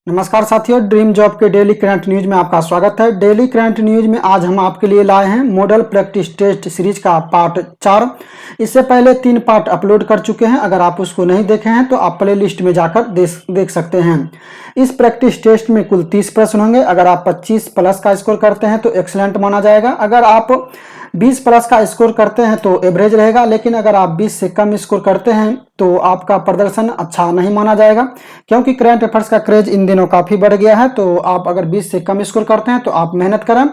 नमस्कार साथियों, dream job के डेली करंट न्यूज में आपका स्वागत है। डेली करंट न्यूज में आज हम आपके लिए लाए हैं मॉडल प्रैक्टिस टेस्ट सीरीज का पार्ट 4। इससे पहले 3 पार्ट अपलोड कर चुके हैं। अगर आप उसको नहीं देखे हैं तो आप प्ले लिस्ट में जाकर देख सकते हैं। इस प्रैक्टिस टेस्ट में कुल 30 प्रश्न होंगे। अगर आप 25 प्लस का स्कोर करते हैं तो एक्सीलेंट माना जाएगा। अगर आप 20 प्लस का स्कोर करते हैं तो एवरेज रहेगा, लेकिन अगर आप 20 से कम स्कोर करते हैं तो आपका प्रदर्शन अच्छा नहीं माना जाएगा, क्योंकि करंट अफेयर्स का क्रेज इन दिनों काफ़ी बढ़ गया है। तो आप अगर 20 से कम स्कोर करते हैं तो आप मेहनत करें।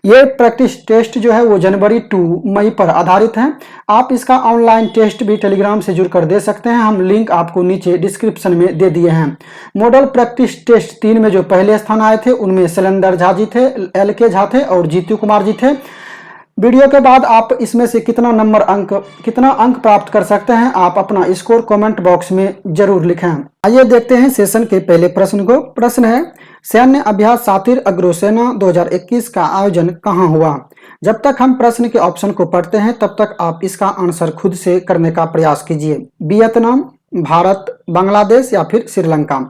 ये प्रैक्टिस टेस्ट जो है वो जनवरी टू मई पर आधारित है। आप इसका ऑनलाइन टेस्ट भी टेलीग्राम से जुड़कर दे सकते हैं। हम लिंक आपको नीचे डिस्क्रिप्शन में दे दिए हैं। मॉडल प्रैक्टिस टेस्ट 3 में जो पहले स्थान आए थे उनमें शैलेंद्र झा जी थे, LK झा थे और जीतू कुमार जी थे। वीडियो के बाद आप इसमें से कितना अंक प्राप्त कर सकते हैं, आप अपना स्कोर कमेंट बॉक्स में जरूर लिखें। आइए देखते हैं सेशन के पहले प्रश्न को। प्रश्न है, सैन्य अभ्यास शातिर अग्रसेना 2021 का आयोजन कहाँ हुआ? जब तक हम प्रश्न के ऑप्शन को पढ़ते हैं तब तक आप इसका आंसर खुद से करने का प्रयास कीजिए। वियतनाम, भारत, बांग्लादेश या फिर श्रीलंका?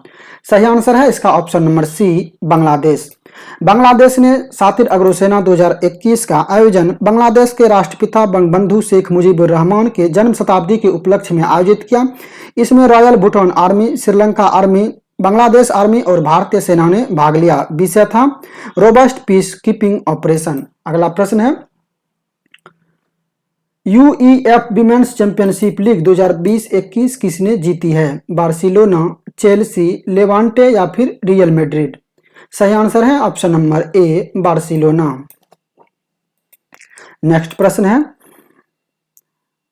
सही आंसर है इसका option number C, Bangladesh. Bangladesh ने शातिर अग्रसेना 2021 का आयोजन बांग्लादेश के राष्ट्रपिता बंगबंधु शेख मुजीबुर रहमान के जन्म शताब्दी के उपलक्ष्य में आयोजित किया। इसमें royal Bhutan army, Sri Lanka army, Bangladesh army और भारतीय सेना ने भाग लिया। विषय था रोबस्ट पीस कीपिंग ऑपरेशन। अगला प्रश्न है, UEFA विमेन्स चैंपियनशिप लीग 2020-21 किसने जीती है? बार्सिलोना, चेल्सी, लेवांटे या फिर रियल मैड्रिड? सही आंसर है option number A, Barcelona. Next प्रश्न है,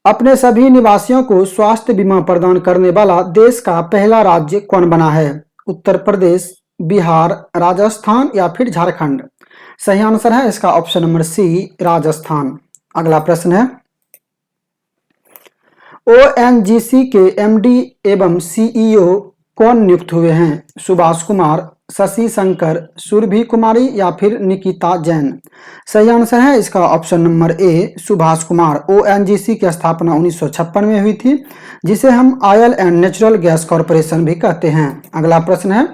अपने सभी निवासियों को स्वास्थ्य बीमा प्रदान करने वाला देश का पहला राज्य कौन बना है? उत्तर प्रदेश, बिहार, राजस्थान या फिर झारखंड? सही आंसर है इसका ऑप्शन नंबर सी, राजस्थान। अगला प्रश्न है, ONGC के MD एवं CEO कौन नियुक्त हुए हैं? सुभाष कुमार, शशि शंकर, सुरभि कुमारी या फिर निकिता जैन? सही आंसर है इसका option number A, Subhash Kumar. ONGC की स्थापना 1956 में हुई थी, जिसे हम oil and natural gas corporation भी कहते हैं। अगला प्रश्न है,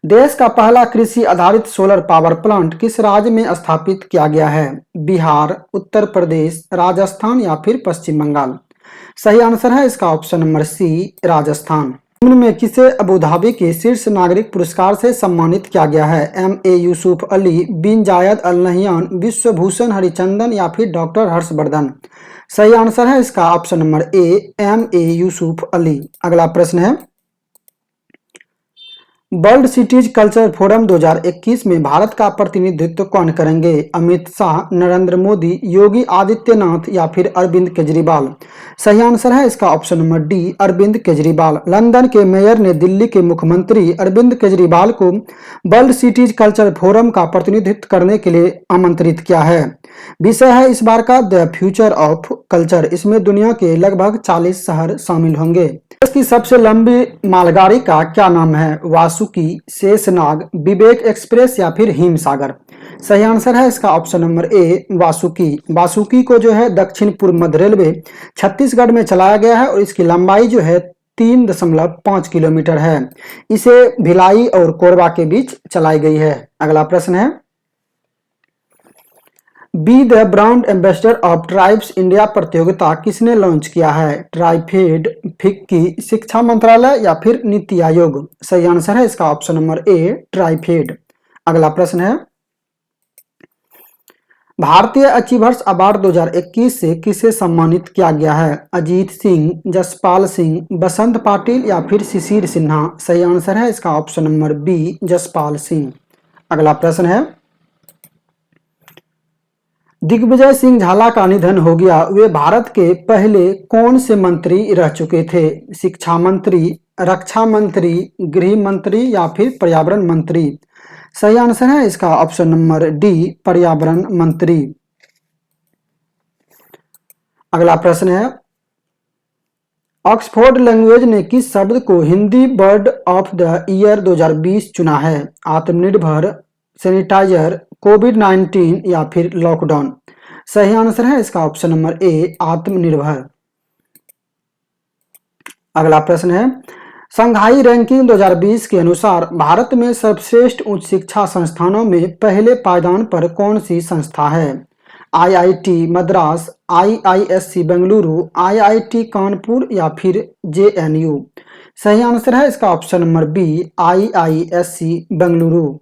देश का पहला कृषि आधारित सोलर पावर प्लांट किस राज्य में स्थापित किया गया है? बिहार, उत्तर प्रदेश, राजस्थान या फिर पश्चिम बंगाल? सही आंसर है इसका ऑप्शन नंबर सी, राजस्थान। निम्न में किसे अबू धाबी के शीर्ष नागरिक पुरस्कार से सम्मानित किया गया है? MA यूसुफ अली, बिन जायद अल नहियान, विश्व भूषण हरिचंदन या फिर डॉक्टर हर्षवर्धन? सही आंसर है इसका option number A, MA Yusuf Ali. अगला प्रश्न है, वर्ल्ड सिटीज कल्चर फोरम 2021 में भारत का प्रतिनिधित्व कौन करेंगे? अमित शाह, नरेंद्र मोदी, योगी आदित्यनाथ या फिर अरविंद केजरीवाल? सही आंसर है इसका option number D, Arvind Kejriwal. London के मेयर ने दिल्ली के मुख्यमंत्री अरविंद केजरीवाल को वर्ल्ड सिटीज कल्चर फोरम का प्रतिनिधित्व करने के लिए आमंत्रित किया है। विषय है इस बार का द फ्यूचर ऑफ कल्चर। इसमें दुनिया के लगभग 40 शहर शामिल होंगे। देश की सबसे लंबी मालगाड़ी का क्या नाम है? वासुकी, शेषनाग, विवेक एक्सप्रेस या फिर हिमसागर? सही आंसर है इसका option number A, Vasuki. Vasuki को जो है दक्षिण पूर्व मध्य रेलवे छत्तीसगढ़ में चलाया गया है और इसकी लंबाई जो है 3.5 किलोमीटर है। इसे भिलाई और कोरबा के बीच चलाई गई है। अगला प्रश्न है, be the brand ambassador of tribes India प्रतियोगिता किसने लॉन्च किया है? ट्राइफेड, फिक्की, शिक्षा मंत्रालय या फिर नीति आयोग? सही आंसर है इसका ऑप्शन नंबर ए, ट्राइफेड। अगला प्रश्न है, भारतीय अचीवर्स अवार्ड 2021 से किसे सम्मानित किया गया है? अजीत सिंह, जसपाल सिंह, बसंत पाटिल या फिर शिशिर सिन्हा? सही आंसर है इसका option number B, Jaspal Singh. अगला प्रश्न है, दिग्विजय सिंह झाला का निधन हो गया, वे भारत के पहले कौन से मंत्री रह चुके थे? शिक्षा मंत्री, रक्षा मंत्री, गृह मंत्री या फिर पर्यावरण मंत्री? सही आंसर है इसका ऑप्शन नंबर डी, पर्यावरण मंत्री। अगला प्रश्न है, ऑक्सफोर्ड लैंग्वेज ने किस शब्द को Hindi word of the year 2020 चुना है? आत्मनिर्भर, सैनिटाइजर, कोविड-19 या फिर लॉकडाउन? सही आंसर है इसका ऑप्शन नंबर ए, आत्मनिर्भर। अगला प्रश्न है, संघाई रैंकिंग 2020 के अनुसार भारत में सर्वश्रेष्ठ उच्च शिक्षा संस्थानों में पहले पायदान पर कौन सी संस्था है? IIT Madras, IISc Bengaluru, IIT Kanpur या फिर जेएनयू? सही आंसर है इसका option number B, IISc Bengaluru.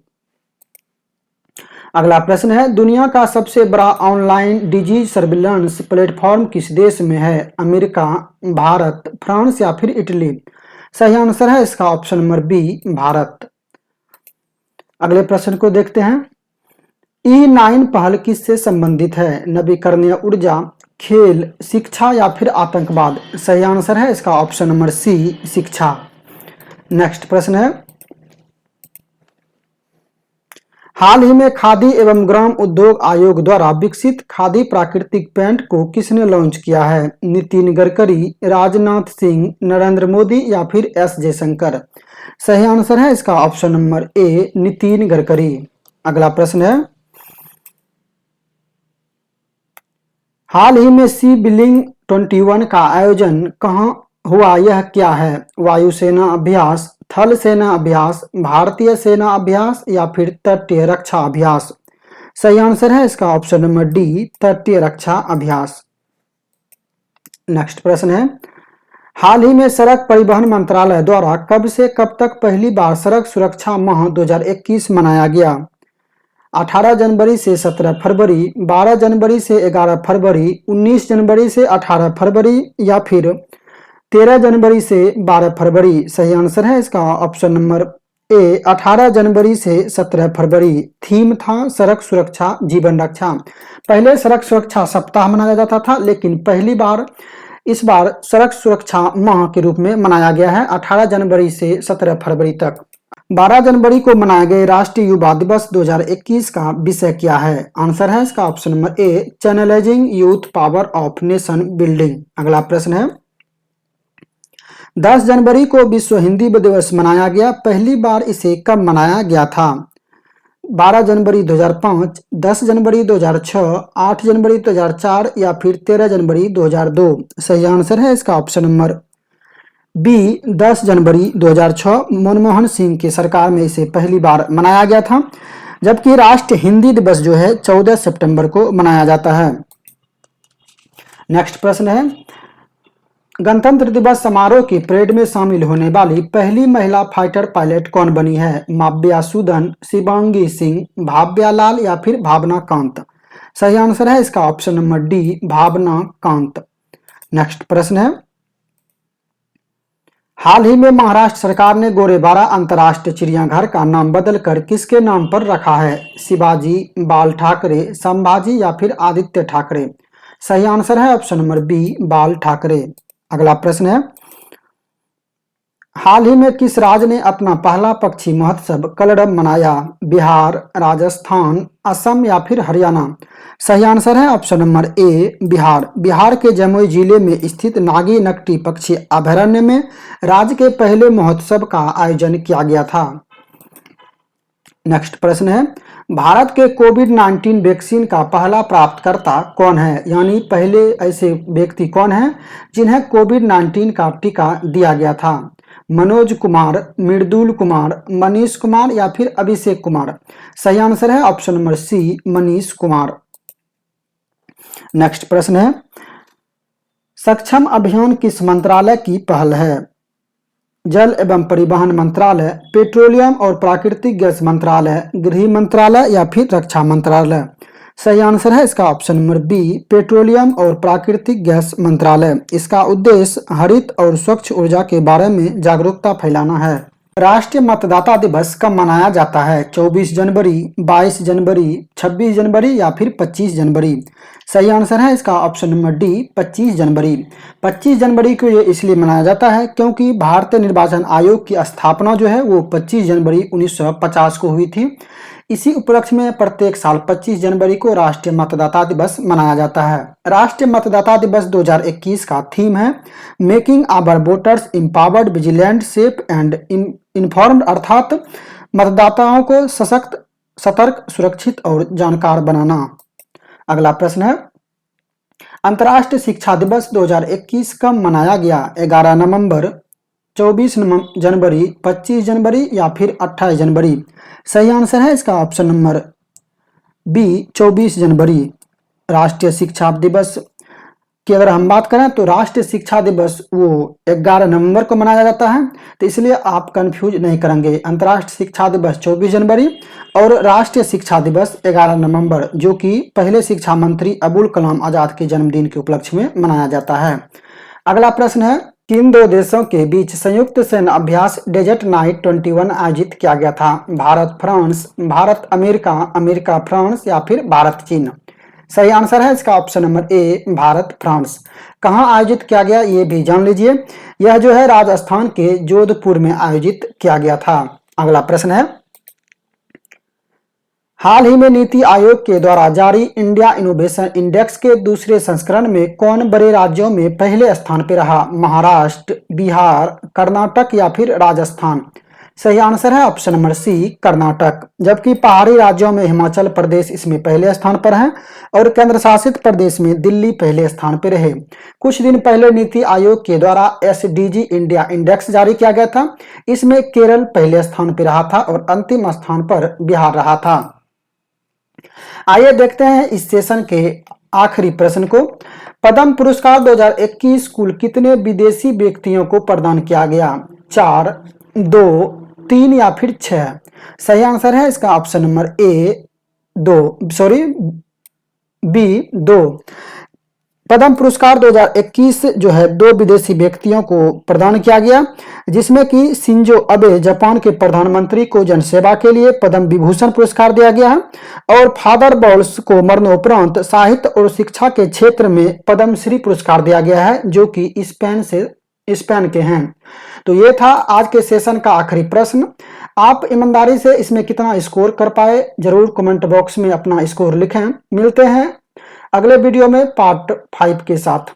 अगला प्रश्न है, दुनिया का सबसे बड़ा ऑनलाइन डिजीज सर्विलांस प्लेटफॉर्म किस देश में है? अमेरिका, भारत, फ्रांस या फिर इटली? सही आंसर है इसका ऑप्शन नंबर बी, भारत। अगले प्रश्न को देखते हैं, E9 पहल किससे संबंधित है? नवीकरणीय ऊर्जा, खेल, शिक्षा या फिर आतंकवाद? सही आंसर है इसका ऑप्शन नंबर सी, शिक्षा। नेक्स्ट प्रश्न है, हाल ही में खादी एवं ग्राम उद्योग आयोग द्वारा विकसित खादी प्राकृतिक पेंट को किसने लॉन्च किया है? नितिन गडकरी, राजनाथ सिंह, नरेंद्र मोदी या फिर एस जयशंकर? सही आंसर है इसका option number A, Nitin Gadkari. अगला प्रश्न है, हाल ही में सी बिलिंग 21 का आयोजन कहाँ हुआ, यह क्या है? वायुसेना अभ्यास, थल सेना अभ्यास, भारतीय सेना अभ्यास या फिर तटीय रक्षा अभ्यास? सही आंसर है इसका ऑप्शन नंबर डी, तटीय रक्षा अभ्यास। नेक्स्ट प्रश्न है, हाल ही में सड़क परिवहन मंत्रालय द्वारा कब से कब तक पहली बार सड़क सुरक्षा माह 2021 मनाया गया? 18 जनवरी से 17 फरवरी, 12 जनवरी से 11 फरवरी, 19 जनवरी से 18 फरवरी या फिर 13 जनवरी से 12 फरवरी? सही आंसर है इसका ऑप्शन नंबर ए, 18 जनवरी से 17 फरवरी। थीम था सड़क सुरक्षा जीवन रक्षा। पहले सड़क सुरक्षा सप्ताह मनाया जाता था, लेकिन इस बार सड़क सुरक्षा माह के रूप में मनाया गया है 18 जनवरी से 17 फरवरी तक। 12 जनवरी को मनाए गए राष्ट्रीय युवा दिवस 2021 का विषय क्या है? आंसर है इसका option number A, channelising youth power of nation building. अगला प्रश्न है, 10 जनवरी को विश्व हिंदी दिवस मनाया गया, पहली बार इसे कब मनाया गया था? 12 जनवरी 2005, 10 जनवरी 2006, 8 जनवरी 2004 या फिर 13 जनवरी 2002? सही आंसर है इसका ऑप्शन नंबर बी, 10 जनवरी 2006। मनमोहन सिंह की सरकार में इसे पहली बार मनाया गया था, जबकि राष्ट्रीय हिंदी दिवस जो है 14 सितंबर को मनाया जाता है। नेक्स्ट प्रश्न है, गणतंत्र दिवस समारोह की परेड में शामिल होने वाली पहली महिला फाइटर पायलट कौन बनी है? माव्या सूदन, शिवांगी सिंह, भाव्या लाल या फिर भावना कांत? सही आंसर है इसका ऑप्शन नंबर डी, भावना कांत। नेक्स्ट प्रश्न है, हाल ही में महाराष्ट्र सरकार ने गोरेबारा अंतर्राष्ट्रीय चिड़ियाघर का नाम बदलकर किसके नाम पर रखा है? शिवाजी, बाल ठाकरे, संभाजी या फिर आदित्य ठाकरे? सही आंसर है ऑप्शन नंबर बी, बाल ठाकरे। अगला प्रश्न है, हाल ही में किस राज्य ने अपना पहला पक्षी महोत्सव कलरव मनाया? बिहार, राजस्थान, असम या फिर हरियाणा? सही आंसर है option number A, Bihar. Bihar के जमुई जिले में स्थित नागी नकटी पक्षी अभयारण्य में राज्य के पहले महोत्सव का आयोजन किया गया था। नेक्स्ट प्रश्न है, भारत के कोविड-19 वैक्सीन का पहला प्राप्तकर्ता कौन है? यानी पहले ऐसे व्यक्ति कौन हैं जिन्हें कोविड-19 का टीका दिया गया था? मनोज कुमार, मृदुल कुमार, मनीष कुमार या फिर अभिषेक कुमार? सही आंसर है option number C, Manish Kumar. Next प्रश्न है, सक्षम अभियान किस मंत्रालय की पहल है? जल एवं परिवहन मंत्रालय, पेट्रोलियम और प्राकृतिक गैस मंत्रालय, गृह मंत्रालय या फिर रक्षा मंत्रालय? सही आंसर है इसका ऑप्शन नंबर बी, पेट्रोलियम और प्राकृतिक गैस मंत्रालय। इसका उद्देश्य हरित और स्वच्छ ऊर्जा के बारे में जागरूकता फैलाना है। राष्ट्रीय मतदाता दिवस कब मनाया जाता है? 24 जनवरी, 22 जनवरी, 26 जनवरी या फिर 25 जनवरी? सही आंसर है इसका ऑप्शन नंबर डी, 25 जनवरी। 25 जनवरी को ये इसलिए मनाया जाता है क्योंकि भारतीय निर्वाचन आयोग की स्थापना जो है वो 25 जनवरी 1950 को हुई थी। इसी उपलक्ष्य में प्रत्येक साल 25 जनवरी को राष्ट्रीय मतदाता दिवस मनाया जाता है। राष्ट्रीय मतदाता दिवस 2021 का थीम है making our voters empowered, vigilant, safe and informed, अर्थात मतदाताओं को सशक्त, सतर्क, सुरक्षित और जानकार बनाना। अगला प्रश्न है, अंतर्राष्ट्रीय शिक्षा दिवस 2021 कब मनाया गया? 11 नवंबर, 24 जनवरी, 25 जनवरी या फिर 28 जनवरी? सही आंसर है इसका ऑप्शन नंबर बी 24 जनवरी। राष्ट्रीय शिक्षा दिवस की अगर हम बात करें तो राष्ट्रीय शिक्षा दिवस वो 11 नवंबर को मनाया जाता है, तो इसलिए आप कंफ्यूज नहीं करेंगे। अंतर्राष्ट्रीय शिक्षा दिवस 24 जनवरी और राष्ट्रीय शिक्षा दिवस 11 नवंबर, जो कि पहले शिक्षा मंत्री अबुल कलाम आजाद के जन्मदिन के उपलक्ष्य में मनाया जाता है। अगला प्रश्न है, किन दो देशों के बीच संयुक्त सैन्य अभ्यास डेजर्ट नाइट 21 आयोजित किया गया था? Bharat France, Bharat America, America France या फिर भारत चीन? सही आंसर है इसका option number A Bharat France. कहाँ आयोजित किया गया ये भी जान लीजिए। यह जो है राजस्थान के जोधपुर में आयोजित किया गया था। अगला प्रश्न है, हाल ही में नीति आयोग के द्वारा जारी इंडिया इनोवेशन इंडेक्स के दूसरे संस्करण में कौन बड़े राज्यों में पहले स्थान पर रहा? महाराष्ट्र, बिहार, कर्नाटक या फिर राजस्थान? सही आंसर है ऑप्शन नंबर सी कर्नाटक। जबकि पहाड़ी राज्यों में हिमाचल प्रदेश इसमें पहले स्थान पर है और केंद्र शासित प्रदेश में दिल्ली पहले स्थान पर रहे। कुछ दिन पहले नीति आयोग के द्वारा एसडीजी इंडिया इंडेक्स जारी किया गया था। इसमें केरल पहले स्थान पर रहा था और अंतिम स्थान पर बिहार रहा था। आइए देखते हैं इस सेशन के आखिरी प्रश्न को। पद्म पुरस्कार 2021 कुल कितने विदेशी व्यक्तियों को प्रदान किया गया? 4, 2, 3 या फिर 6? सही आंसर है इसका ऑप्शन नंबर बी 2। पद्म पुरस्कार 2021 जो है 2 विदेशी व्यक्तियों को प्रदान किया गया, जिसमें कि शिंजो अबे जापान के प्रधानमंत्री को जनसेवा के लिए पद्म विभूषण पुरस्कार दिया गया है और फादर बॉल्स को मरणोपरांत साहित्य और शिक्षा के क्षेत्र में पद्मश्री पुरस्कार दिया गया है, जो कि स्पेन के हैं। तो ये था आज के सेशन का आखिरी प्रश्न। आप ईमानदारी से इसमें कितना स्कोर कर पाए जरूर कमेंट बॉक्स में अपना स्कोर लिखें। मिलते हैं अगले वीडियो में पार्ट 5 के साथ।